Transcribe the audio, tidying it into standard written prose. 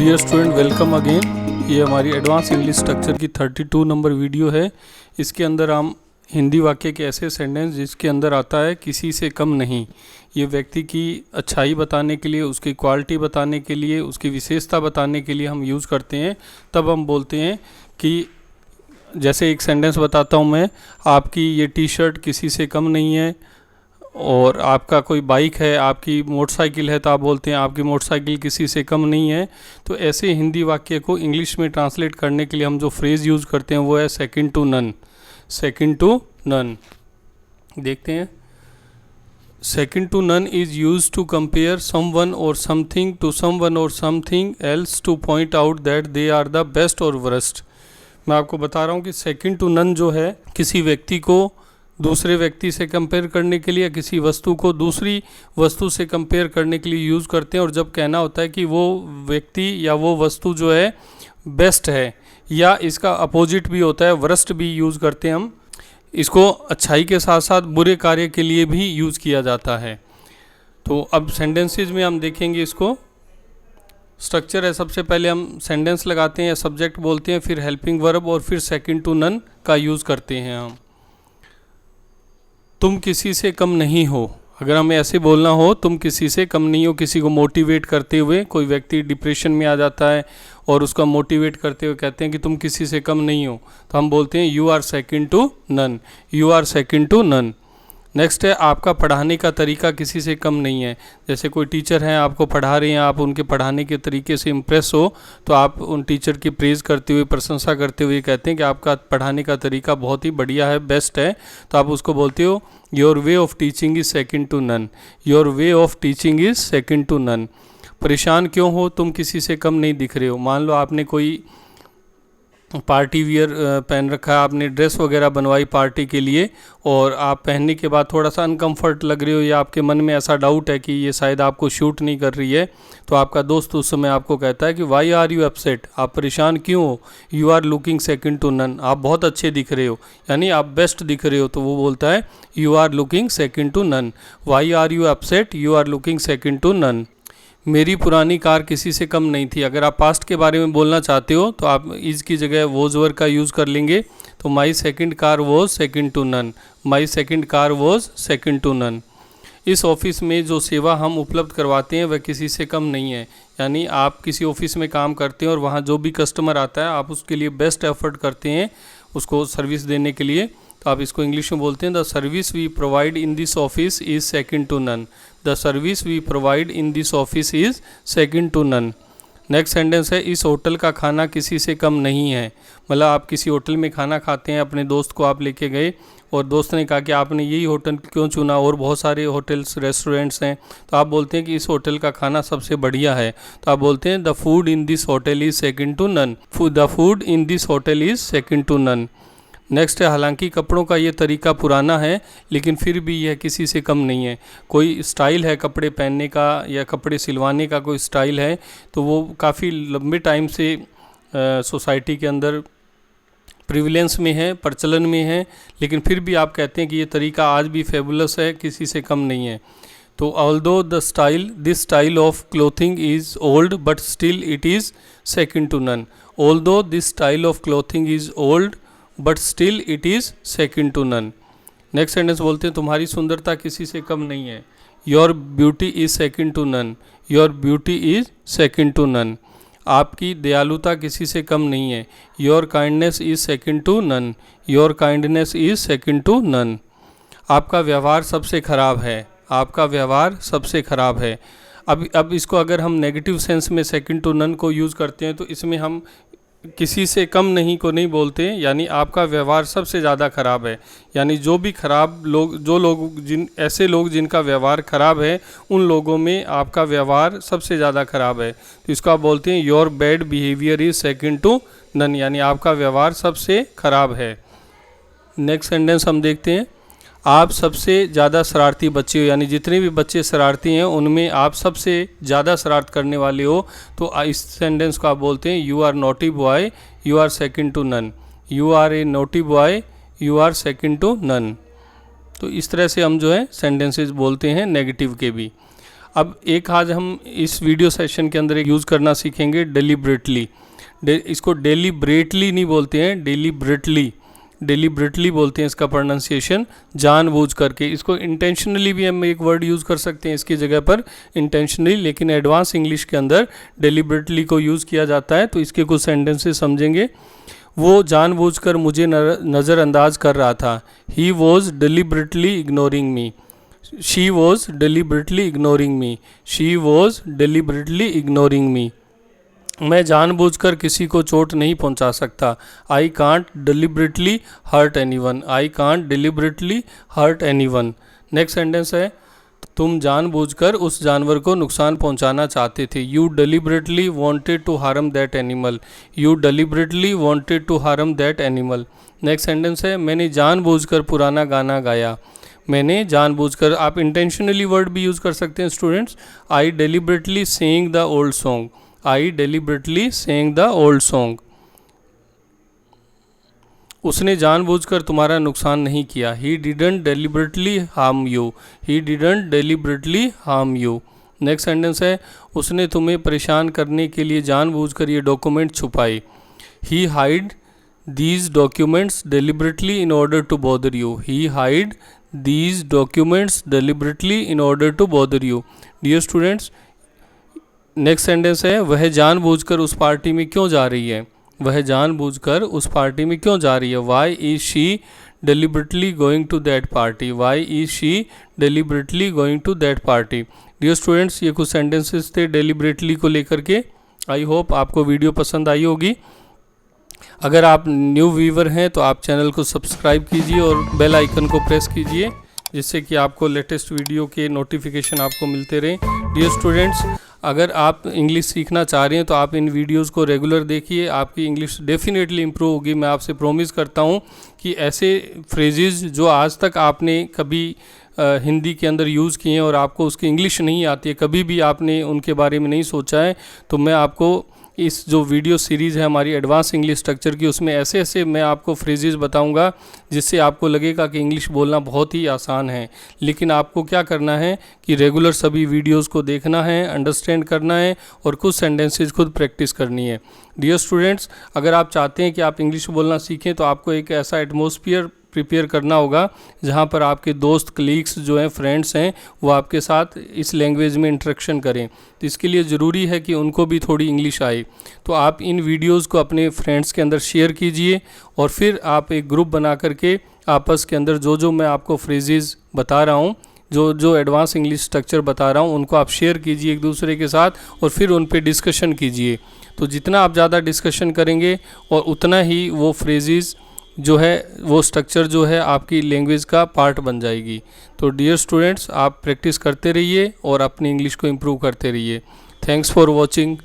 Dear student, welcome again. ये हमारी advance English structure की 32 नंबर वीडियो है। इसके अंदर हम हिंदी वाक्य के ऐसे सेंटेंस जिसके अंदर आता है किसी से कम नहीं। ये व्यक्ति की अच्छाई बताने के लिए, उसकी क्वालिटी बताने के लिए, उसकी विशेषता बताने के लिए हम यूज़ करते हैं। तब हम बोलते हैं कि जैसे एक सेंटेंस बताता हूँ मैं, आपकी ये टी शर्ट किसी से कम नहीं है। और आपका कोई बाइक है, आपकी मोटरसाइकिल है, तो आप बोलते हैं आपकी मोटरसाइकिल किसी से कम नहीं है। तो ऐसे हिंदी वाक्य को इंग्लिश में ट्रांसलेट करने के लिए हम जो फ्रेज़ यूज़ करते हैं वो है second to none. Second to none देखते हैं। Second to none is use to compare someone or something to someone or something else to point out that they are the best or worst. मैं आपको बता रहा हूँ कि second to none जो है किसी व्यक्ति को दूसरे व्यक्ति से कंपेयर करने के लिए, किसी वस्तु को दूसरी वस्तु से कंपेयर करने के लिए यूज़ करते हैं। और जब कहना होता है कि वो व्यक्ति या वो वस्तु जो है बेस्ट है, या इसका अपोजिट भी होता है, वर्स्ट भी यूज़ करते हैं हम। इसको अच्छाई के साथ साथ बुरे कार्य के लिए भी यूज़ किया जाता है। तो अब सेंटेंसेज में हम देखेंगे इसको। स्ट्रक्चर है, सबसे पहले हम सेंटेंस लगाते हैं या सब्जेक्ट बोलते हैं, फिर हेल्पिंग वर्ब और फिर सेकंड टू नन का यूज़ करते हैं हम। तुम किसी से कम नहीं हो। अगर हमें ऐसे बोलना हो तुम किसी से कम नहीं हो, किसी को मोटिवेट करते हुए, कोई व्यक्ति डिप्रेशन में आ जाता है और उसका मोटिवेट करते हुए कहते हैं कि तुम किसी से कम नहीं हो, तो हम बोलते हैं you are second to none. You are second to none. Next है आपका पढ़ाने का तरीका किसी से कम नहीं है। जैसे कोई टीचर हैं, आपको पढ़ा रहे हैं, आप उनके पढ़ाने के तरीके से इम्प्रेस हो, तो आप उन टीचर की प्रेज़ करते हुए, प्रशंसा करते हुए कहते हैं कि आपका पढ़ाने का तरीका बहुत ही बढ़िया है, बेस्ट है। तो आप उसको बोलते हो your way of teaching is second to none. Your way of teaching is second to none. परेशान क्यों हो, तुम किसी से कम नहीं दिख रहे हो। मान लो आपने कोई पार्टी वियर पहन रखा है, आपने ड्रेस वगैरह बनवाई पार्टी के लिए, और आप पहनने के बाद थोड़ा सा अनकंफर्ट लग रहे हो, या आपके मन में ऐसा डाउट है कि ये शायद आपको शूट नहीं कर रही है, तो आपका दोस्त उस समय आपको कहता है कि वाई आर यू अपसेट, आप परेशान क्यों हो। You are looking second to none, आप बहुत अच्छे दिख रहे हो, यानी आप बेस्ट दिख रहे हो। तो वो बोलता है you are looking second to none. Why are you upset, you are looking second to none. मेरी पुरानी कार किसी से कम नहीं थी। अगर आप पास्ट के बारे में बोलना चाहते हो तो आप इज़ की जगह वॉज वर का यूज़ कर लेंगे। तो my second car was second to none. My second car was second to none. इस ऑफिस में जो सेवा हम उपलब्ध करवाते हैं वह किसी से कम नहीं है। यानी आप किसी ऑफिस में काम करते हैं और वहाँ जो भी कस्टमर आता है आप उसके लिए बेस्ट एफर्ट करते हैं उसको सर्विस देने के लिए। तो आप इसको इंग्लिश में बोलते हैं the service we provide in this office is second to none. The service we provide in this office is second to none. Next sentence है इस होटल का खाना किसी से कम नहीं है। मतलब आप किसी होटल में खाना खाते हैं, अपने दोस्त को आप लेके गए और दोस्त ने कहा कि आपने यही होटल क्यों चुना, और बहुत सारे होटल्स रेस्टोरेंट्स हैं, तो आप बोलते हैं कि इस होटल का खाना सबसे बढ़िया है। तो आप बोलते हैं the food in this hotel is second to none. The food in this hotel is second to none. Next है हालांकि कपड़ों का ये तरीका पुराना है लेकिन फिर भी यह किसी से कम नहीं है। कोई स्टाइल है कपड़े पहनने का या कपड़े सिलवाने का कोई स्टाइल है, तो वो काफ़ी लंबे टाइम से सोसाइटी के अंदर प्रिविलेंस में है, प्रचलन में है, लेकिन फिर भी आप कहते हैं कि ये तरीका आज भी फेबुलस है, किसी से कम नहीं है। तो although this style of clothing is old but still it is second to none. Although this style of clothing is old but still it is second to none. Next sentence बोलते हैं तुम्हारी सुंदरता किसी से कम नहीं है। Your beauty is second to none. Your beauty is second to none. आपकी दयालुता किसी से कम नहीं है। Your kindness is second to none. Your kindness is second to none. आपका व्यवहार सबसे ख़राब है। आपका व्यवहार सबसे ख़राब है। अब इसको अगर हम नेगेटिव सेंस में सेकंड टू नन को यूज़ करते हैं तो इसमें हम किसी से कम नहीं को नहीं बोलते, यानी आपका व्यवहार सबसे ज़्यादा ख़राब है। यानी जो भी खराब लोग, ऐसे लोग जिनका व्यवहार ख़राब है, उन लोगों में आपका व्यवहार सबसे ज़्यादा ख़राब है। तो इसको आप बोलते हैं your bad behaviour is second to none, यानी आपका व्यवहार सबसे ख़राब है। नेक्स्ट सेंटेंस हम देखते हैं आप सबसे ज़्यादा शरारती बच्चे हो। यानी जितने भी बच्चे शरारती हैं उनमें आप सबसे ज़्यादा शरारत करने वाले हो। तो इस सेंटेंस को आप बोलते हैं you are naughty boy, you are second to none. You are a naughty boy, you are second to none. तो इस तरह से हम जो है सेंटेंसेस बोलते हैं नेगेटिव के भी। अब एक आज हम इस वीडियो सेशन के अंदर एक यूज़ करना सीखेंगे डेलिब्रेटली। इसको डेलिब्रेटली नहीं बोलते हैं, डेलिब्रेटली बोलते हैं इसका प्रोनाउंसिएशन, जानबूझ करके। इसको इंटेंशनली भी हम एक वर्ड यूज़ कर सकते हैं इसकी जगह पर, इंटेंशनली, लेकिन एडवांस इंग्लिश के अंदर डेलिब्रेटली को यूज़ किया जाता है। तो इसके कुछ सेंटेंसेस समझेंगे। वो जानबूझकर मुझे नज़रअंदाज कर रहा था। He was deliberately ignoring me. She was deliberately ignoring me. She was deliberately ignoring me. मैं जानबूझकर किसी को चोट नहीं पहुंचा सकता। I can't deliberately hurt anyone. I can't deliberately hurt anyone. Next sentence है, तुम जानबूझकर उस जानवर को नुकसान पहुंचाना चाहते थे। You deliberately wanted to harm that animal. You deliberately wanted to harm that animal. Next sentence है, मैंने जानबूझकर पुराना गाना गाया। मैंने जानबूझकर, आप इंटेंशनली वर्ड भी यूज़ कर सकते हैं students. I deliberately saying the old song. I deliberately saying the old song. उसने जानबूझकर तुम्हारा नुकसान नहीं किया। He didn't deliberately harm you. He didn't deliberately harm you. Next sentence है, उसने तुम्हें परेशान करने के लिए जानबूझकर ये डॉक्यूमेंट छुपाए। He hide these documents deliberately in order to bother you. He hide these documents deliberately in order to bother you. Dear students, next sentence है, वह जानबूझकर उस पार्टी में क्यों जा रही है। वह जानबूझकर उस पार्टी में क्यों जा रही है। Why is she deliberately going to that party. Why is she deliberately going to that party. Dear students, ये कुछ सेंटेंसेस थे डेलिब्रेटली को लेकर के। आई होप आपको वीडियो पसंद आई होगी। अगर आप न्यू व्यूवर हैं तो आप चैनल को सब्सक्राइब कीजिए और बेल आइकन को प्रेस कीजिए, जिससे कि आपको लेटेस्ट वीडियो के नोटिफिकेशन आपको मिलते रहें। डियर स्टूडेंट्स, अगर आप इंग्लिश सीखना चाह रहे हैं तो आप इन वीडियोस को रेगुलर देखिए, आपकी इंग्लिश डेफिनेटली इम्प्रूव होगी। मैं आपसे प्रॉमिस करता हूं कि ऐसे फ्रेजेस जो आज तक आपने कभी हिंदी के अंदर यूज़ किए हैं और आपको उसकी इंग्लिश नहीं आती है, कभी भी आपने उनके बारे में नहीं सोचा है, तो मैं आपको इस जो वीडियो सीरीज़ है हमारी एडवांस इंग्लिश स्ट्रक्चर की, उसमें ऐसे ऐसे मैं आपको फ्रेजेस बताऊंगा जिससे आपको लगेगा कि इंग्लिश बोलना बहुत ही आसान है। लेकिन आपको क्या करना है कि रेगुलर सभी वीडियोस को देखना है, अंडरस्टैंड करना है और कुछ सेंटेंसेस खुद प्रैक्टिस करनी है। डियर स्टूडेंट्स, अगर आप चाहते हैं कि आप इंग्लिश बोलना सीखें तो आपको एक ऐसा एटमॉस्फेयर प्रिपेयर करना होगा जहाँ पर आपके दोस्त, कलीग्स जो हैं, फ्रेंड्स हैं, वो आपके साथ इस लैंग्वेज में इंटरेक्शन करें। तो इसके लिए ज़रूरी है कि उनको भी थोड़ी इंग्लिश आए। तो आप इन वीडियोस को अपने फ्रेंड्स के अंदर शेयर कीजिए और फिर आप एक ग्रुप बना करके आपस के अंदर जो जो मैं आपको फ्रेजेस बता रहा हूँ, जो जो एडवांस इंग्लिश स्ट्रक्चर बता रहा हूँ, उनको आप शेयर कीजिए एक दूसरे के साथ और फिर उन पे डिस्कशन कीजिए। तो जितना आप ज़्यादा डिस्कशन करेंगे और उतना ही वो फ्रेजेस जो है, वो स्ट्रक्चर जो है आपकी लैंग्वेज का पार्ट बन जाएगी। तो डियर स्टूडेंट्स, आप प्रैक्टिस करते रहिए और अपनी इंग्लिश को इम्प्रूव करते रहिए। Thanks for watching.